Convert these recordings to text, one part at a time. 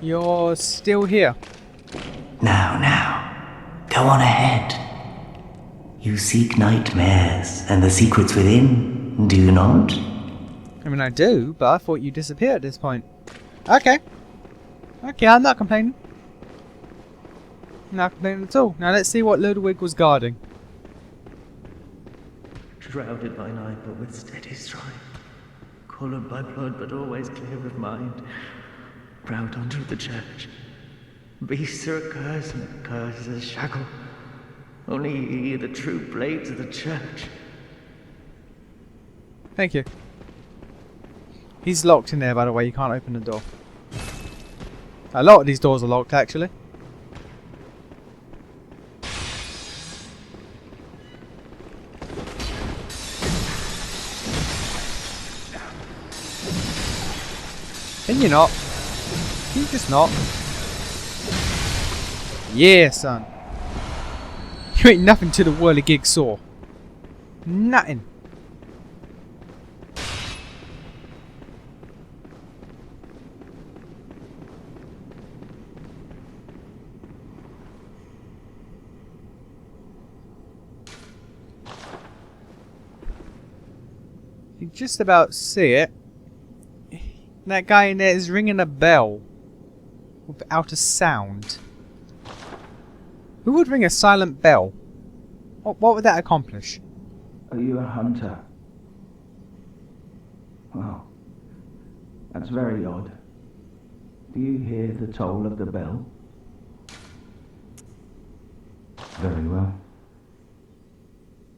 You're still here. Now, go on ahead. You seek nightmares and the secrets within, do you not? I mean, I do, but I thought you disappeared at this point. Okay. Okay, I'm not complaining. Not complaining at all. Now let's see what Ludwig was guarding. Shrouded by night but with steady stride, coloured by blood but always clear of mind, proud unto the church. Beasts are a curse and a curse is a shackle. Only ye, the true blades of the church. Thank you. He's locked in there, by the way. You can't open the door. A lot of these doors are locked, actually. Can you not? Can you just not? Yeah, son. You ain't nothing to the whirligig saw. Nothing. You just about see it. That guy in there is ringing a bell without a sound. Who would ring a silent bell? What would that accomplish? Are you a hunter? Well, that's very odd. Do you hear the toll of the bell? Very well.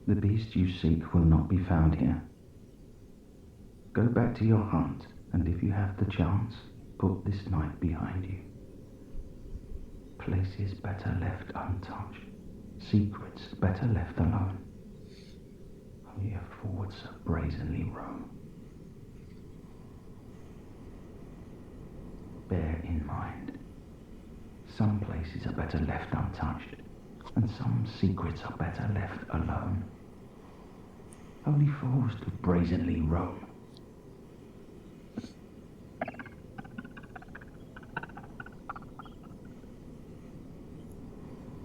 The beast you seek will not be found here. Go back to your hunt, and if you have the chance, put this night behind you. Places better left untouched. Secrets better left alone. Only a forward so brazenly roam. Bear in mind, some places are better left untouched, and some secrets are better left alone. Only fools do brazenly roam.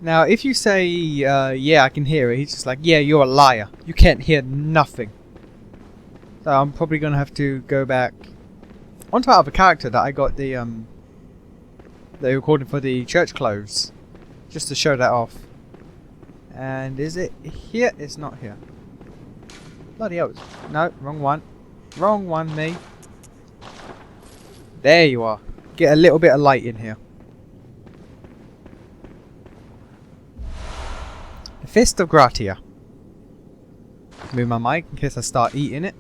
Now, if you say, yeah, I can hear it, he's just like, yeah, you're a liar. You can't hear nothing. So I'm probably going to have to go back onto that other character that I got the recording for the church clothes. Just to show that off. And is it here? It's not here. Bloody hell. No, wrong one. Wrong one, me. There you are. Get a little bit of light in here. Fist of Gratia. Move my mic in case I start eating it.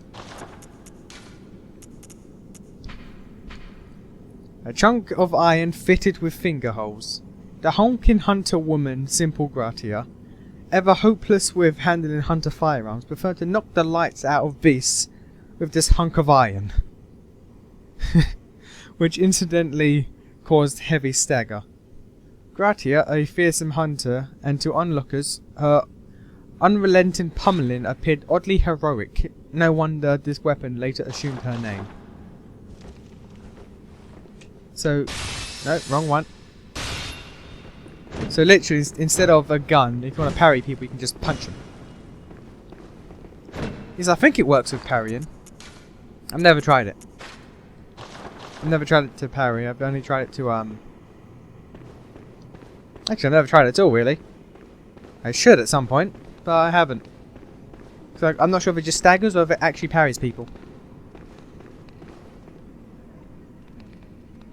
A chunk of iron fitted with finger holes. The honking hunter woman, simple Gratia, ever hopeless with handling hunter firearms, preferred to knock the lights out of beasts with this hunk of iron. Which incidentally caused heavy stagger. Gratia, a fearsome hunter, and to onlookers, her unrelenting pummeling appeared oddly heroic. No wonder this weapon later assumed her name. So, no, wrong one. So literally, instead of a gun, if you want to parry people, you can just punch them. Yes, I think it works with parrying. I've never tried it. I've never tried it to parry, I've only tried it to, Actually, I've never tried it at all, really. I should at some point, but I haven't. So I'm not sure if it just staggers or if it actually parries people.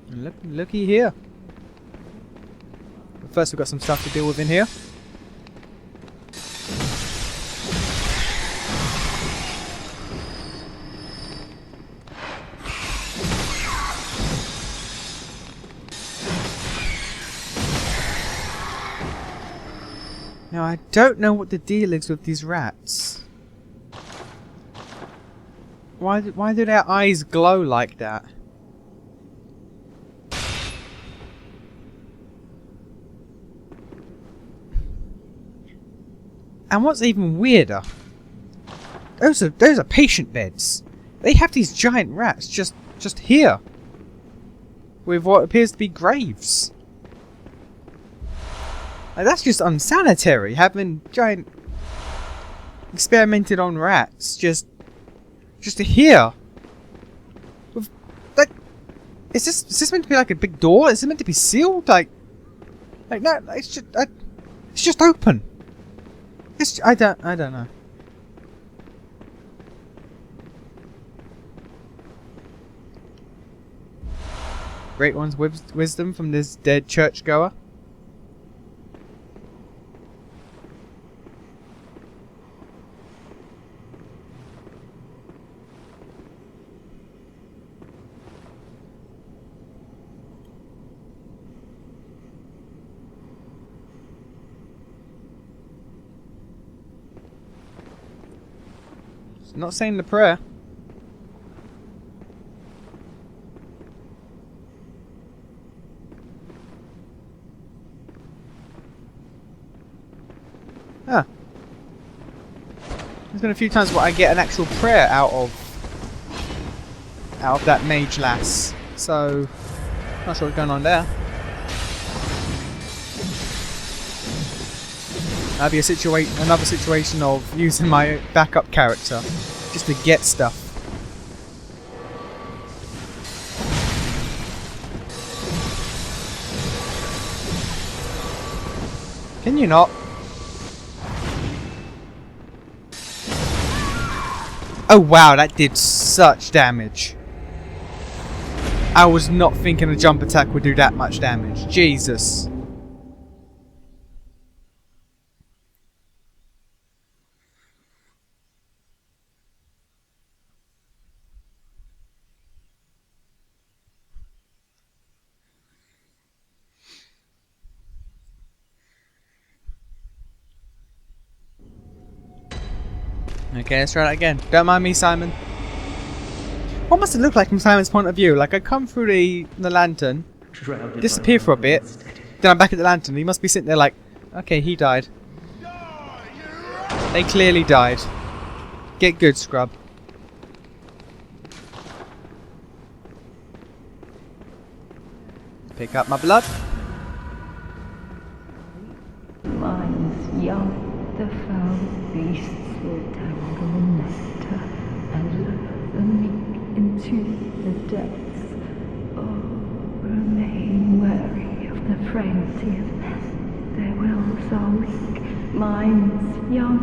And looky here. But first, we've got some stuff to deal with in here. Now, I don't know what the deal is with these rats. Why do their eyes glow like that? And what's even weirder, those are patient beds. They have these giant rats just here. with what appears to be graves. Like, that's just unsanitary, having giant experimented on rats just to here. With, like, is this meant to be like a big door? Is it meant to be sealed? Like no, it's just open. I don't know. Great one's wisdom from this dead churchgoer. It's not saying the prayer. Ah. There's been a few times where I get an actual prayer out of that mage lass. So, not sure what's going on there. That'd be another situation of using my backup character just to get stuff. Can you not? Oh wow, that did such damage. I was not thinking a jump attack would do that much damage. Jesus. Okay, let's try that again. Don't mind me, Simon. What must it look like from Simon's point of view? Like, I come through the lantern, disappear for a bit, then I'm back at the lantern. He must be sitting there like, okay, he died. They clearly died. Get good, scrub. Pick up my blood. Mine's young, the foul beasts will tangle in nectar and lure the meek into the depths. Oh, remain wary of the frailty of men. Their wills are weak, minds young.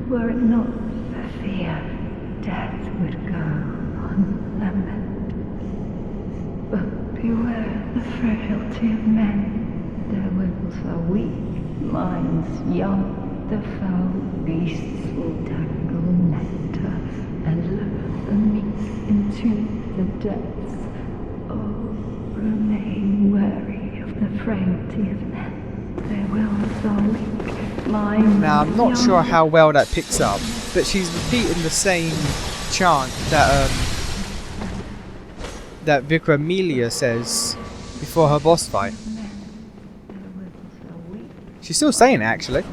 Were it not for fear, death would go unlamented. But beware the frailty of men. Their wills are weak, minds young. The foul beasts will tangle in nectar and lure the meek into the depths. Oh, remain wary of the frailty of men. Their wills are weak, minds Now, I'm not young. sure how well that picks up, but she's repeating the same chant that Vicar Amelia says before her boss fight. She's still saying it, actually.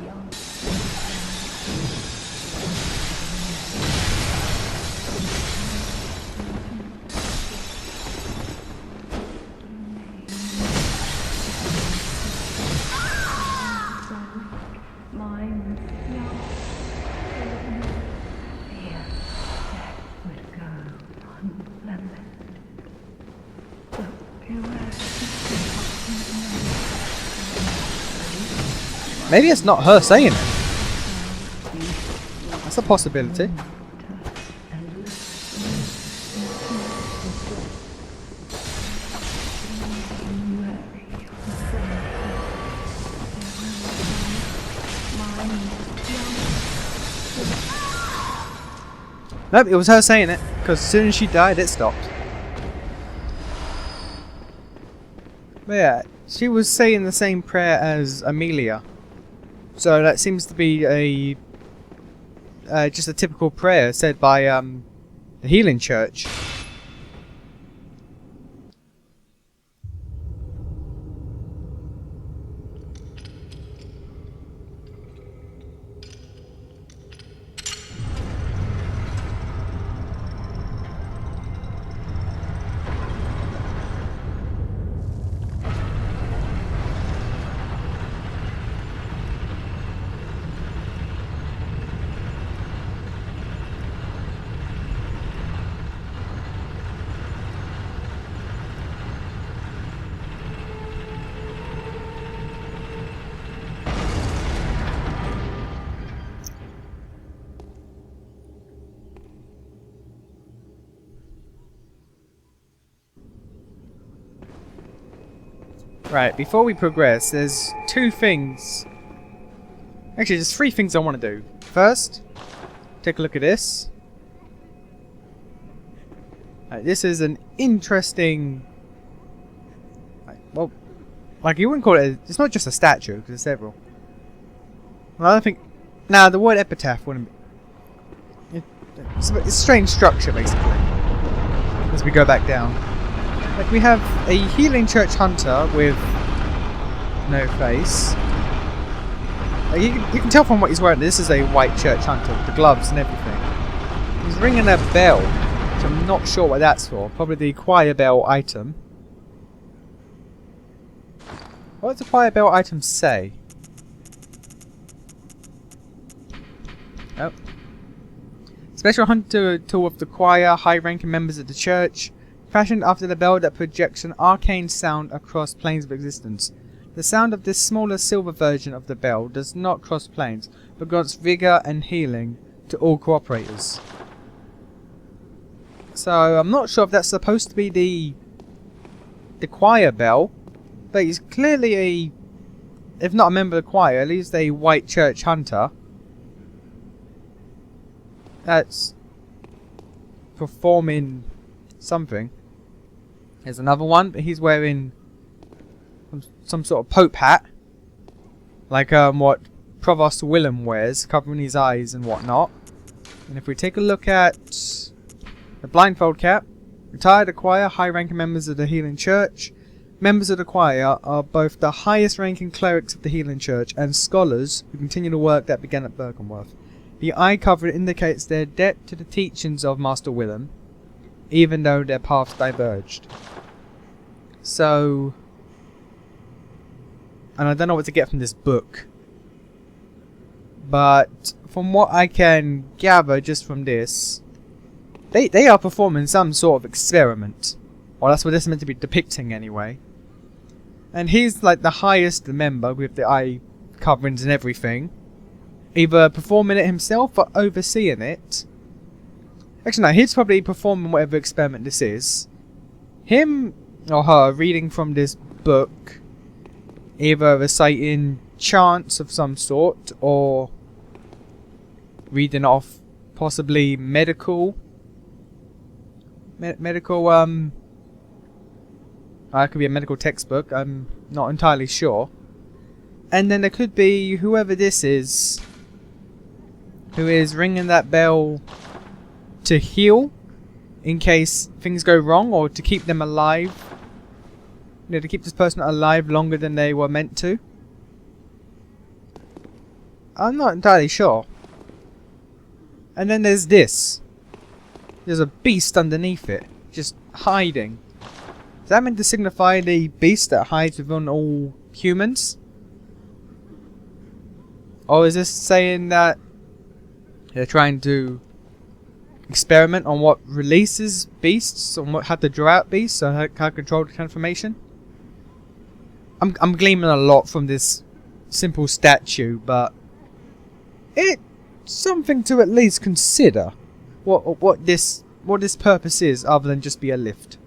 Maybe it's not her saying it. That's a possibility. Nope, it was her saying it, because as soon as she died, it stopped. But yeah, she was saying the same prayer as Amelia. So that seems to be just a typical prayer said by the Healing Church. Right, before we progress, there's two things. Actually, there's three things I want to do. First, take a look at this. Right, this is an interesting... well, like you wouldn't call it... it's not just a statue, because there's several. Well, I don't think... nah, the word epitaph wouldn't be... it's a strange structure, basically. As we go back down. Like, we have a healing church hunter with no face. Like, you can tell from what he's wearing, this is a white church hunter with the gloves and everything. He's ringing a bell, which I'm not sure what that's for. Probably the choir bell item. What does the choir bell item say? Oh. Special hunter tool of the choir, high-ranking members of the church. Fashioned after the bell that projects an arcane sound across planes of existence. The sound of this smaller silver version of the bell does not cross planes, but grants vigor and healing to all cooperators. So I'm not sure if that's supposed to be the choir bell, but he's clearly a, if not a member of the choir, at least a white church hunter. That's performing something. There's another one, but he's wearing some sort of pope hat, like what Provost Willem wears, covering his eyes and whatnot. And if we take a look at the blindfold cap, retired choir, high-ranking members of the Healing Church. Members of the choir are both the highest-ranking clerics of the Healing Church and scholars who continue the work that began at Berkenworth. The eye covering indicates their debt to the teachings of Master Willem, even though their paths diverged. So, and I don't know what to get from this book, but from what I can gather just from this, they are performing some sort of experiment. Well, that's what this is meant to be depicting anyway. And he's like the highest member with the eye coverings and everything, either performing it himself or overseeing it. Actually, no, he's probably performing whatever experiment this is. Him or her reading from this book, either reciting chants of some sort or reading off possibly medical it could be a medical textbook, I'm not entirely sure. And then there could be whoever this is who is ringing that bell to heal in case things go wrong, or to keep them alive. You know, to keep this person alive longer than they were meant to. I'm not entirely sure. And then there's this. There's a beast underneath it, just hiding. Is that meant to signify the beast that hides within all humans? Or is this saying that they're trying to experiment on what releases beasts, on what how to draw out beasts, or how to control the transformation? I'm gleaming a lot from this simple statue, but it's something to at least consider what this purpose is, other than just be a lift.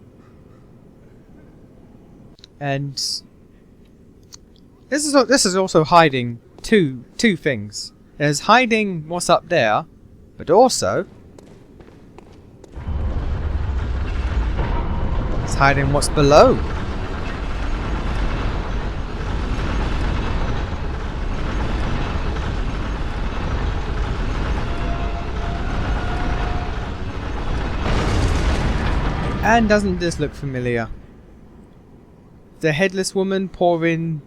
And this is also hiding two things. There's hiding what's up there, but also it's hiding what's below. And doesn't this look familiar? The headless woman pouring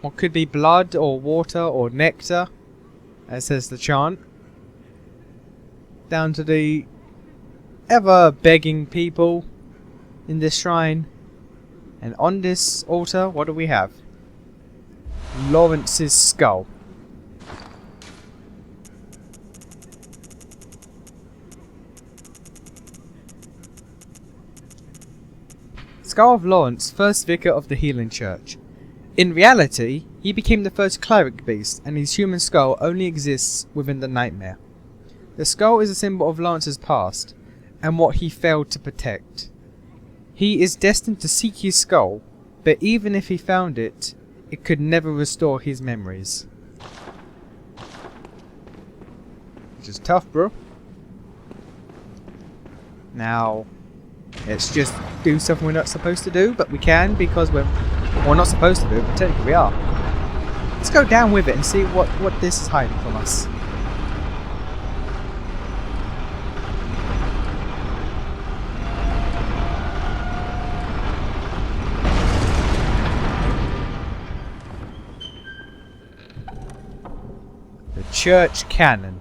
what could be blood or water or nectar, as says the chant, down to the ever begging people in this shrine. And on this altar, what do we have? Lawrence's skull. Skull of Lawrence, first vicar of the Healing Church. In reality, he became the first cleric beast, and his human skull only exists within the nightmare. The skull is a symbol of Lawrence's past, and what he failed to protect. He is destined to seek his skull, But even if he found it, it could never restore his memories. Which is tough, bro. Now, let's just do something we're not supposed to do, but we can because we're not supposed to do it, but technically we are. Let's go down with it and see what this is hiding from us. The church cannon.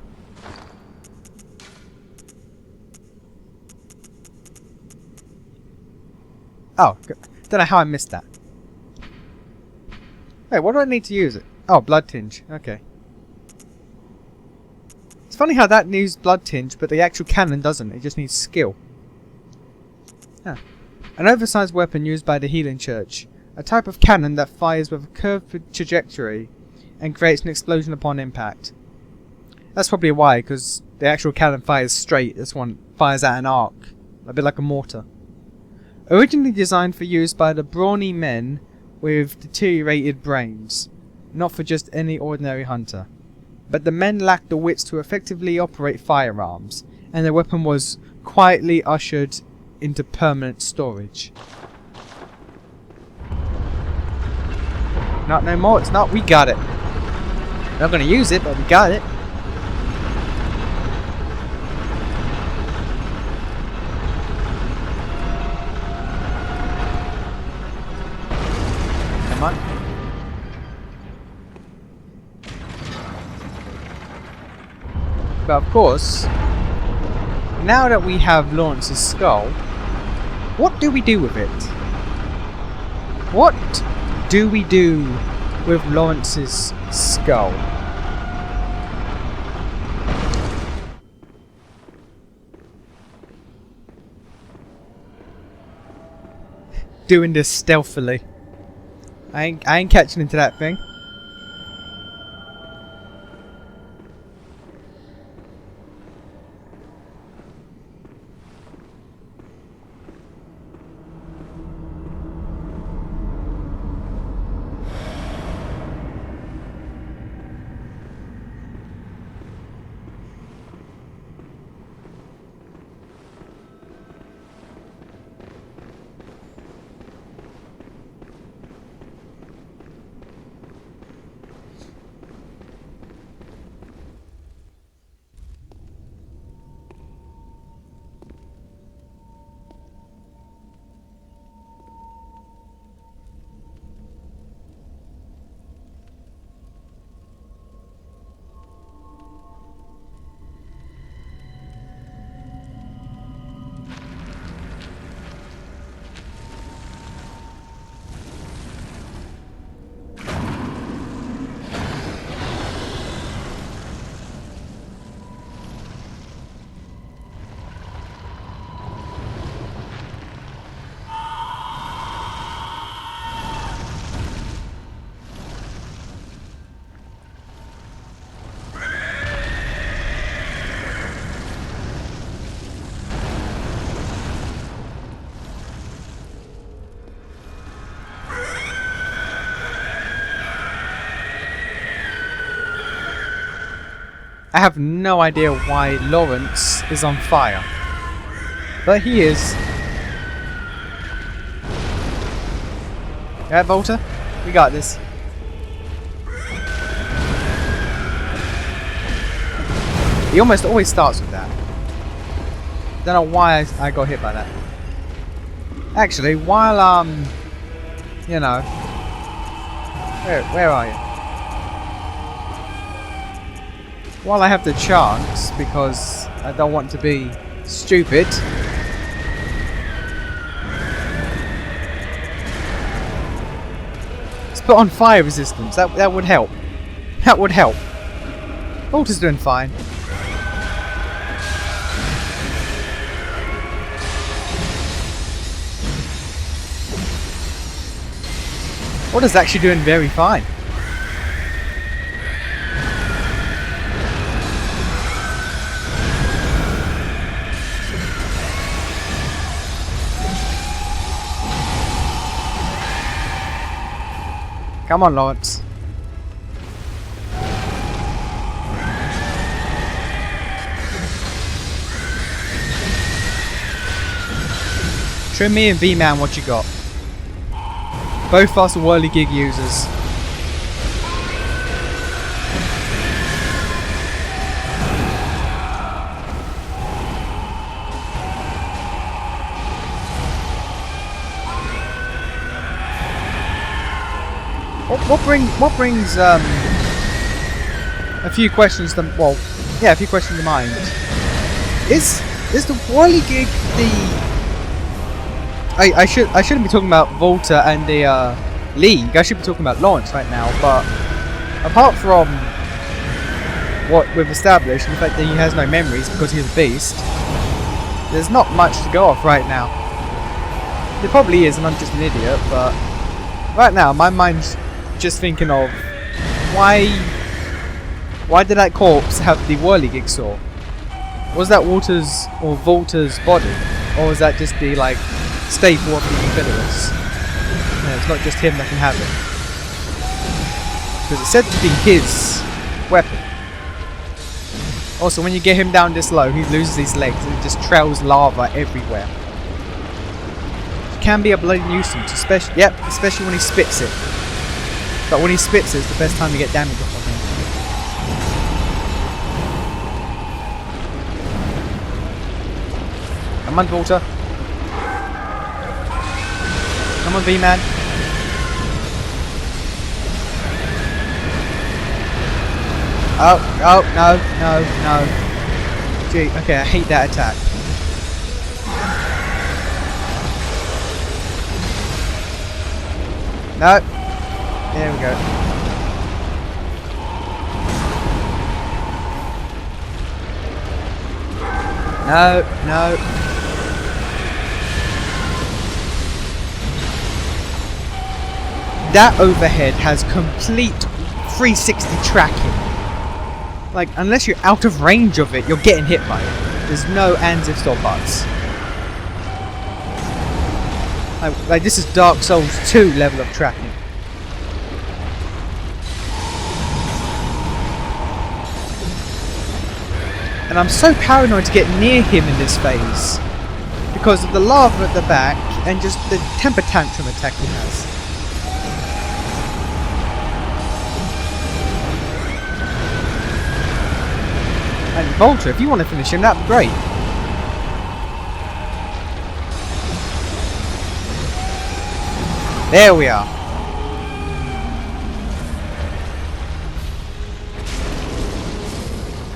Oh, don't know how I missed that. Wait, what do I need to use it? Oh, blood tinge. Okay. It's funny how that needs blood tinge, but the actual cannon doesn't. It just needs skill. Huh. An oversized weapon used by the Healing Church. A type of cannon that fires with a curved trajectory and creates an explosion upon impact. That's probably why, because the actual cannon fires straight. This one fires at an arc. A bit like a mortar. Originally designed for use by the brawny men with deteriorated brains, not for just any ordinary hunter. But the men lacked the wits to effectively operate firearms, and the weapon was quietly ushered into permanent storage. Not no more, it's not, we got it. Not gonna use it, but we got it. Come on. But of course, now that we have Lawrence's skull, what do we do with it? What do we do with Lawrence's skull? Doing this stealthily. I ain't catching into that thing. I have no idea why Lawrence is on fire. But he is. Yeah, Volta? We got this. He almost always starts with that. Don't know why I got hit by that. Actually, while, you know... Where are you? While I have the chance, because I don't want to be stupid. Let's put on fire resistance. That would help. That would help. Volta's doing fine. Volta's actually doing very fine. Come on, Lawrence. Trim me and V-Man what you got. Both of us are whirligig users. What brings a few questions to a few questions to mind. Is the whirligig the I shouldn't be talking about Volta and the League. I should be talking about Lawrence right now. But apart from what we've established, and the fact that he has no memories because he's a beast, there's not much to go off right now. There probably is, and I'm just an idiot. But right now, my mind's just thinking of why did that corpse have the whirligig saw? Was that Walter's or Volta's body, or was that just the staple of the Confederates? No, it's not just him that can have it, because it's said to be his weapon. Also, when you get him down this low, he loses his legs and it just trails lava everywhere. It can be a bloody nuisance, especially when he spits it. But when he spits it, it's the best time to get damage off of him. Come on, Volta. Come on, V-Man. Oh, no. Gee, okay, I hate that attack. No. There we go. No. That overhead has complete 360 tracking. Unless you're out of range of it, you're getting hit by it. There's no ands, ifs, or buts. This is Dark Souls 2 level of tracking. And I'm so paranoid to get near him in this phase because of the lava at the back and just the temper tantrum attack he has. And Volta, if you want to finish him, that'd be great. There we are.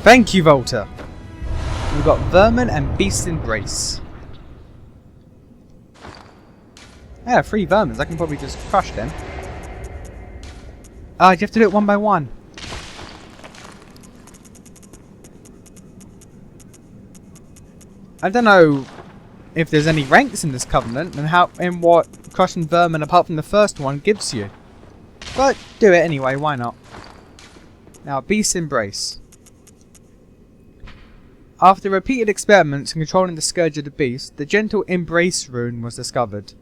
Thank you, Volta. We've got Vermin and Beast Embrace. Yeah, 3 Vermins. I can probably just crush them. Ah, you have to do it one by one. I don't know if there's any ranks in this Covenant and what crushing Vermin apart from the first one gives you. But do it anyway, why not? Now, Beast Embrace. After repeated experiments in controlling the Scourge of the Beast, the Gentle Embrace rune was discovered.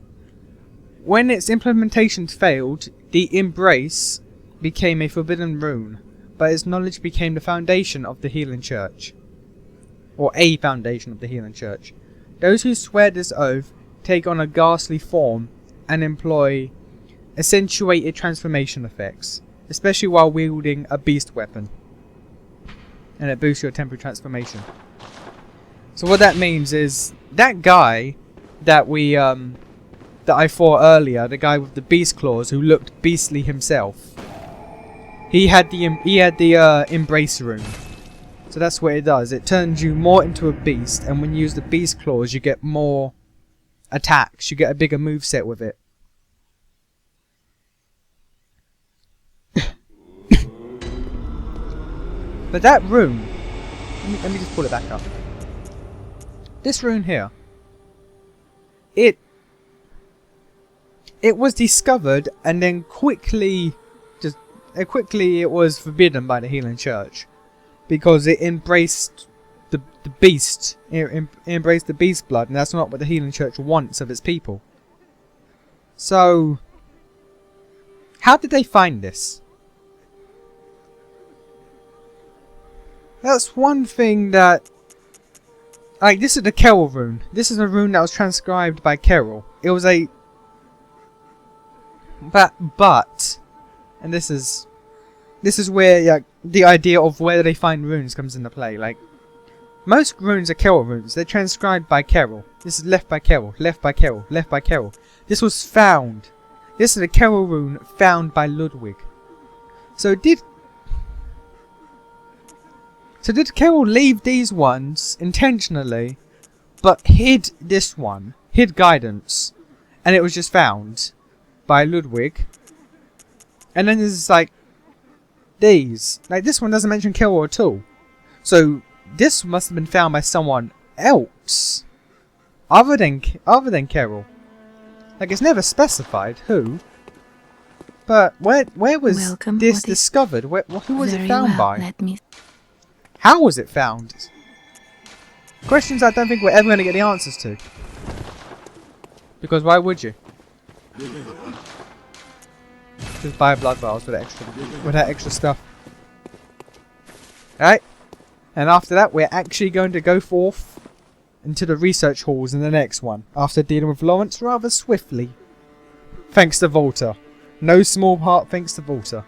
When its implementation failed, the Embrace became a forbidden rune, but its knowledge became the foundation of the Healing Church. Or a foundation of the Healing Church. Those who swear this oath take on a ghastly form and employ accentuated transformation effects, especially while wielding a beast weapon. And it boosts your temporary transformation. So what that means is that guy that that I fought earlier, the guy with the beast claws who looked beastly himself, he had the embrace rune. So that's what it does. It turns you more into a beast, and when you use the beast claws, you get more attacks. You get a bigger moveset with it. But that rune, let me just pull it back up. This rune here, it was discovered and then quickly it was forbidden by the Healing Church because it embraced the beast. It embraced the beast blood, and that's not what the Healing Church wants of its people. So How did they find this? That's one thing that... Like, this is the Carol rune. This is a rune that was transcribed by Carol. It was a... But... And this is where the idea of where they find runes comes into play. Like, most runes are Carol runes. They're transcribed by Carol. This is left by Carol, left by Carol, left by Carol. This was found. This is a Carol rune found by Ludwig. So did Carol leave these ones intentionally, but hid this one, hid guidance, and it was just found by Ludwig? And then there's like these, like this one doesn't mention Carol at all. So this must have been found by someone else, other than Carol. Like, it's never specified who. But where was Welcome. this discovered? Who was it found by? Let me. How was it found? Questions I don't think we're ever going to get the answers to. Because why would you? Just buy blood vials with that extra stuff. Alright. And after that, we're actually going to go forth into the research halls in the next one, after dealing with Lawrence rather swiftly. Thanks to Volta. No small part thanks to Volta.